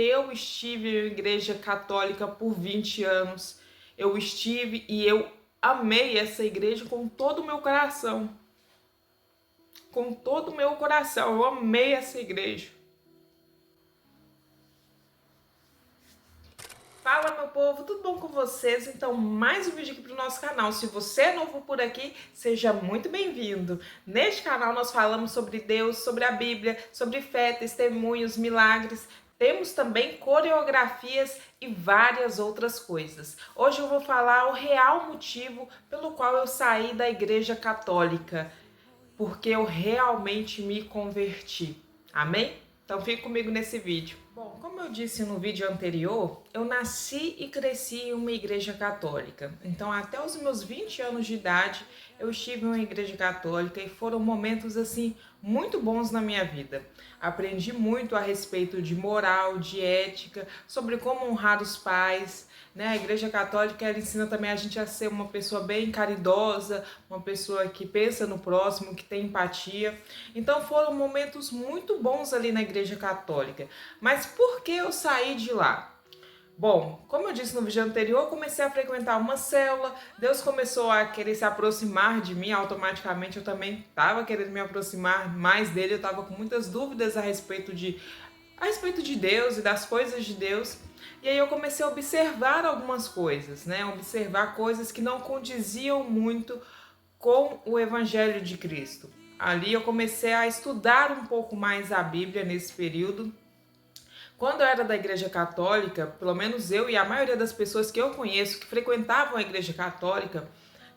Eu estive em igreja católica por 20 anos. Eu estive e eu amei essa igreja com todo o meu coração. Com todo o meu coração, eu amei essa igreja. Fala, meu povo, tudo bom com vocês? Então, mais um vídeo aqui para o nosso canal. Se você é novo por aqui, seja muito bem-vindo. Neste canal nós falamos sobre Deus, sobre a Bíblia, sobre fé, testemunhos, milagres. Temos também coreografias e várias outras coisas. Hoje eu vou falar o real motivo pelo qual eu saí da Igreja Católica, porque eu realmente me converti. Amém? Então fique comigo nesse vídeo. Bom, como eu disse no vídeo anterior, eu nasci e cresci em uma igreja católica. Então até os meus 20 anos de idade eu estive em uma igreja católica e foram momentos assim muito bons na minha vida. Aprendi muito a respeito de moral, de ética, sobre como honrar os pais, né? A igreja católica ela ensina também a gente a ser uma pessoa bem caridosa, uma pessoa que pensa no próximo, que tem empatia. Então foram momentos muito bons ali na igreja católica. Mas por que eu saí de lá? Bom, como eu disse no vídeo anterior, eu comecei a frequentar uma célula, Deus começou a querer se aproximar de mim, automaticamente eu também estava querendo me aproximar mais dele, eu estava com muitas dúvidas a respeito de Deus e das coisas de Deus. E aí eu comecei a observar algumas coisas, né? Observar coisas que não condiziam muito com o Evangelho de Cristo. Ali eu comecei a estudar um pouco mais a Bíblia nesse período. Quando eu era da Igreja Católica, pelo menos eu e a maioria das pessoas que eu conheço que frequentavam a Igreja Católica,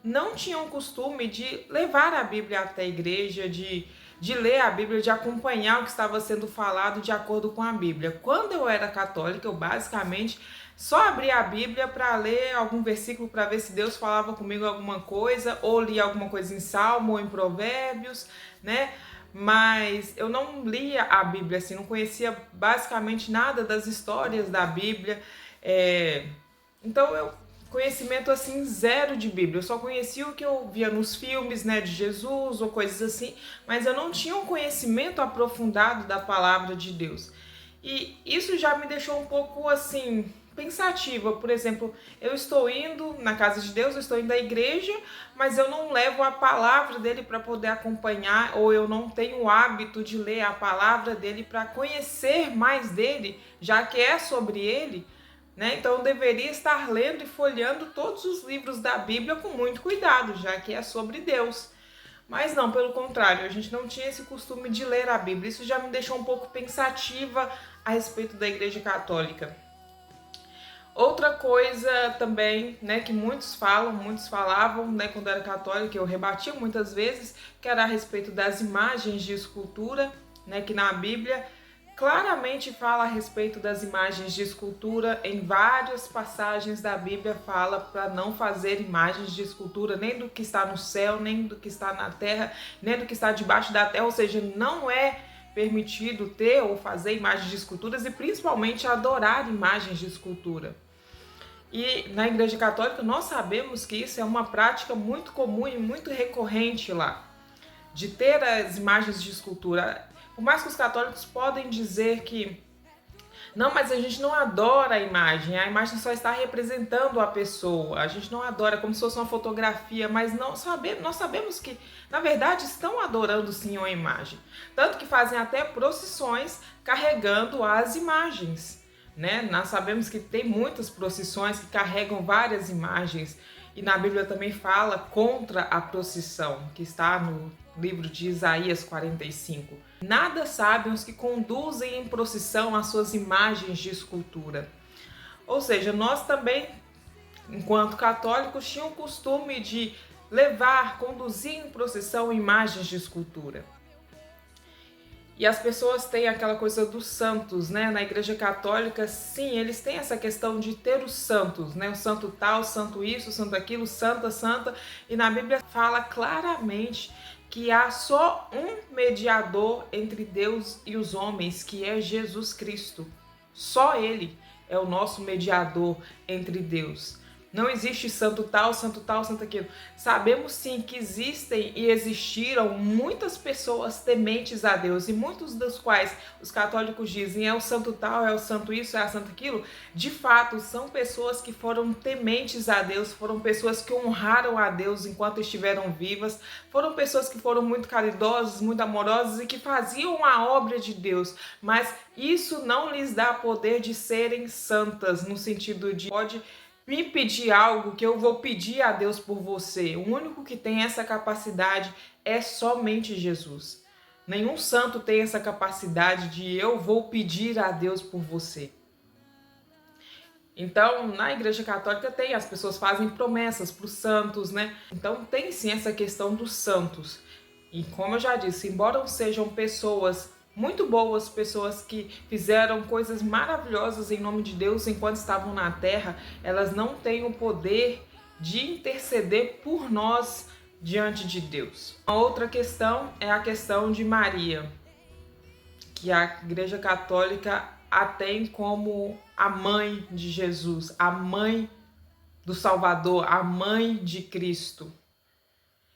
não tinham o costume de levar a Bíblia até a igreja, de ler a Bíblia, de acompanhar o que estava sendo falado de acordo com a Bíblia. Quando eu era católica, eu basicamente só abria a Bíblia para ler algum versículo para ver se Deus falava comigo alguma coisa, ou lia alguma coisa em Salmo ou em Provérbios, né? Mas eu não lia a Bíblia assim, não conhecia basicamente nada das histórias da Bíblia. Então eu conhecimento assim zero de Bíblia. Eu só conhecia o que eu via nos filmes, né, de Jesus ou coisas assim, mas eu não tinha um conhecimento aprofundado da palavra de Deus. E isso já me deixou um pouco assim pensativa. Por exemplo, eu estou indo na casa de Deus, eu estou indo à igreja, mas eu não levo a palavra dele para poder acompanhar, ou eu não tenho o hábito de ler a palavra dele para conhecer mais dele, já que é sobre ele. Né? Então eu deveria estar lendo e folheando todos os livros da Bíblia com muito cuidado, já que é sobre Deus. Mas não, pelo contrário, a gente não tinha esse costume de ler a Bíblia. Isso já me deixou um pouco pensativa a respeito da Igreja Católica. Outra coisa também, né, que muitos falavam, né, quando era católica, eu rebatia muitas vezes, que era a respeito das imagens de escultura, né, que na Bíblia claramente fala a respeito das imagens de escultura. Em várias passagens da Bíblia fala para não fazer imagens de escultura, nem do que está no céu, nem do que está na terra, nem do que está debaixo da terra, ou seja, não é permitido ter ou fazer imagens de esculturas e principalmente adorar imagens de escultura. E na Igreja Católica nós sabemos que isso é uma prática muito comum e muito recorrente lá, de ter as imagens de escultura. Por mais que os católicos podem dizer que não, mas a gente não adora a imagem só está representando a pessoa, a gente não adora como se fosse uma fotografia, mas nós sabemos que, na verdade, estão adorando sim uma imagem. Tanto que fazem até procissões carregando as imagens, né? Nós sabemos que tem muitas procissões que carregam várias imagens, e na Bíblia também fala contra a procissão, que está no livro de Isaías 45. Nada sabem os que conduzem em procissão as suas imagens de escultura. Ou seja, nós também, enquanto católicos, tínhamos o costume de conduzir em procissão imagens de escultura. E as pessoas têm aquela coisa dos santos, né? Na Igreja Católica, sim, eles têm essa questão de ter os santos, né? O santo tal, santo isso, santo aquilo, santa, santa. E na Bíblia fala claramente que há só um mediador entre Deus e os homens, que é Jesus Cristo. Só Ele é o nosso mediador entre Deus. Não existe santo tal, santo aquilo. Sabemos sim que existem e existiram muitas pessoas tementes a Deus, e muitos dos quais os católicos dizem é o santo tal, é o santo isso, é a santo aquilo. De fato, são pessoas que foram tementes a Deus, foram pessoas que honraram a Deus enquanto estiveram vivas, foram pessoas que foram muito caridosas, muito amorosas e que faziam a obra de Deus, mas isso não lhes dá poder de serem santas, no sentido de pode me pedir algo que eu vou pedir a Deus por você. O único que tem essa capacidade é somente Jesus. Nenhum santo tem essa capacidade de eu vou pedir a Deus por você. Então, na Igreja Católica tem, as pessoas fazem promessas para os santos, né? Então tem sim essa questão dos santos. E como eu já disse, embora sejam pessoas muito boas, pessoas que fizeram coisas maravilhosas em nome de Deus enquanto estavam na terra, elas não têm o poder de interceder por nós diante de Deus. A outra questão é a questão de Maria, que a Igreja Católica a tem como a mãe de Jesus, a mãe do Salvador, a mãe de Cristo.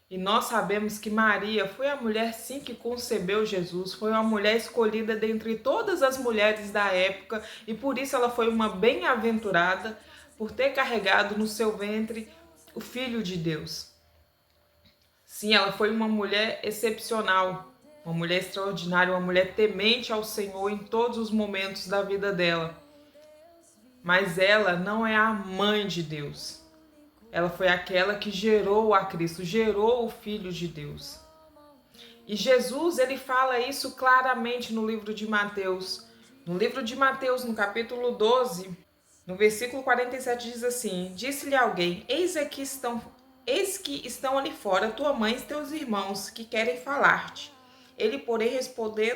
E nós sabemos que Maria foi a mulher sim que concebeu Jesus, foi uma mulher escolhida dentre todas as mulheres da época e por isso ela foi uma bem-aventurada por ter carregado no seu ventre o Filho de Deus. Sim, ela foi uma mulher excepcional, uma mulher extraordinária, uma mulher temente ao Senhor em todos os momentos da vida dela. Mas ela não é a mãe de Deus. Ela foi aquela que gerou a Cristo, gerou o Filho de Deus. E Jesus, ele fala isso claramente no livro de Mateus. No livro de Mateus, no capítulo 12, no versículo 47, diz assim: Disse-lhe alguém, eis que estão ali fora tua mãe e teus irmãos, que querem falar-te. Ele, porém,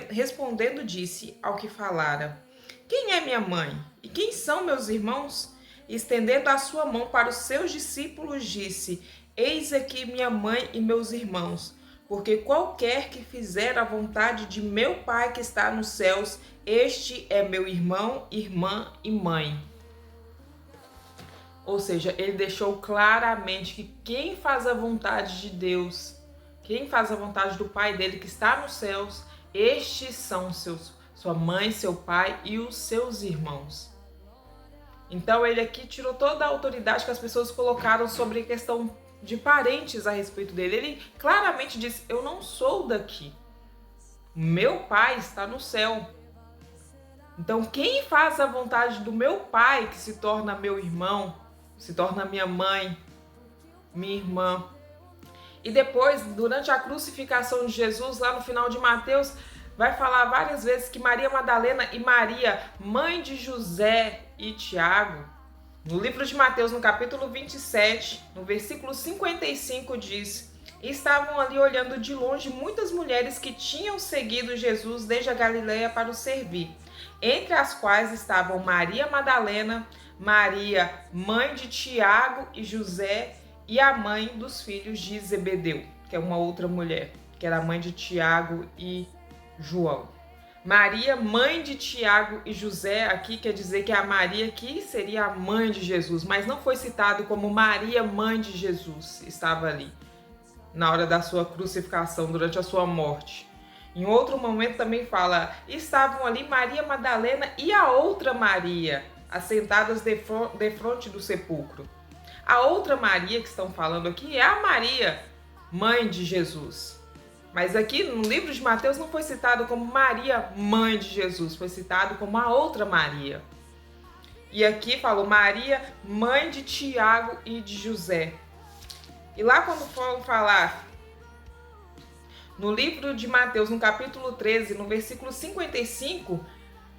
respondendo, disse ao que falara: Quem é minha mãe? E quem são meus irmãos? Estendendo a sua mão para os seus discípulos, disse: Eis aqui minha mãe e meus irmãos, porque qualquer que fizer a vontade de meu Pai que está nos céus, este é meu irmão, irmã e mãe. Ou seja, ele deixou claramente que quem faz a vontade de Deus, quem faz a vontade do Pai dele que está nos céus, estes são sua mãe, seu pai e os seus irmãos. Então ele aqui tirou toda a autoridade que as pessoas colocaram sobre a questão de parentes a respeito dele. Ele claramente disse: eu não sou daqui. Meu pai está no céu. Então quem faz a vontade do meu pai, que se torna meu irmão, se torna minha mãe, minha irmã. E depois, durante a crucificação de Jesus, lá no final de Mateus, vai falar várias vezes que Maria Madalena e Maria, mãe de José e Tiago, no livro de Mateus, no capítulo 27, no versículo 55, diz: estavam ali olhando de longe muitas mulheres que tinham seguido Jesus desde a Galileia para o servir, entre as quais estavam Maria Madalena, Maria, mãe de Tiago e José, e a mãe dos filhos de Zebedeu, que é uma outra mulher, que era a mãe de Tiago e João. Maria, mãe de Tiago e José, aqui quer dizer que a Maria que seria a mãe de Jesus, mas não foi citado como Maria, mãe de Jesus, estava ali na hora da sua crucificação, durante a sua morte. Em outro momento também fala, estavam ali Maria Madalena e a outra Maria, assentadas defronte do sepulcro. A outra Maria que estão falando aqui é a Maria, mãe de Jesus. Mas aqui no livro de Mateus não foi citado como Maria, mãe de Jesus, foi citado como a outra Maria. E aqui falou Maria, mãe de Tiago e de José. E lá quando foram falar no livro de Mateus, no capítulo 13, no versículo 55,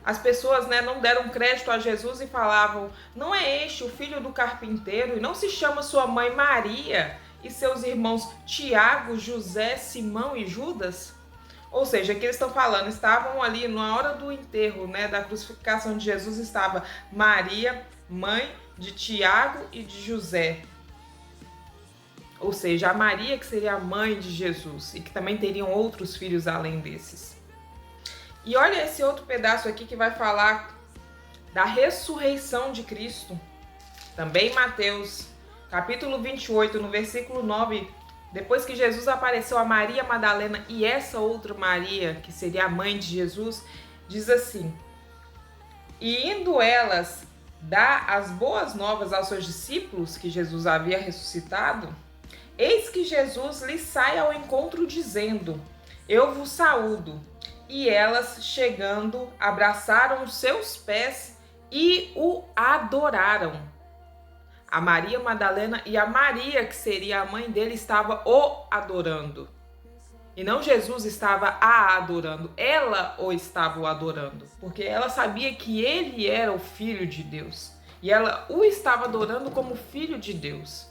as pessoas não deram crédito a Jesus e falavam, não é este o filho do carpinteiro? E não se chama sua mãe Maria e seus irmãos Tiago, José, Simão e Judas? Ou seja, aqui eles estão falando, estavam ali na hora do enterro, da crucificação de Jesus, estava Maria, mãe de Tiago e de José. Ou seja, a Maria que seria a mãe de Jesus e que também teriam outros filhos além desses. E olha esse outro pedaço aqui que vai falar da ressurreição de Cristo. Também Mateus, capítulo 28, no versículo 9, depois que Jesus apareceu a Maria Madalena e essa outra Maria, que seria a mãe de Jesus, diz assim: e indo elas dar as boas novas aos seus discípulos, que Jesus havia ressuscitado, eis que Jesus lhes sai ao encontro dizendo: eu vos saúdo. E elas, chegando, abraçaram os seus pés e o adoraram. A Maria Madalena e a Maria, que seria a mãe dele, estava o adorando. E não Jesus estava a adorando, ela o estava o adorando. Porque ela sabia que ele era o Filho de Deus. E ela o estava adorando como Filho de Deus.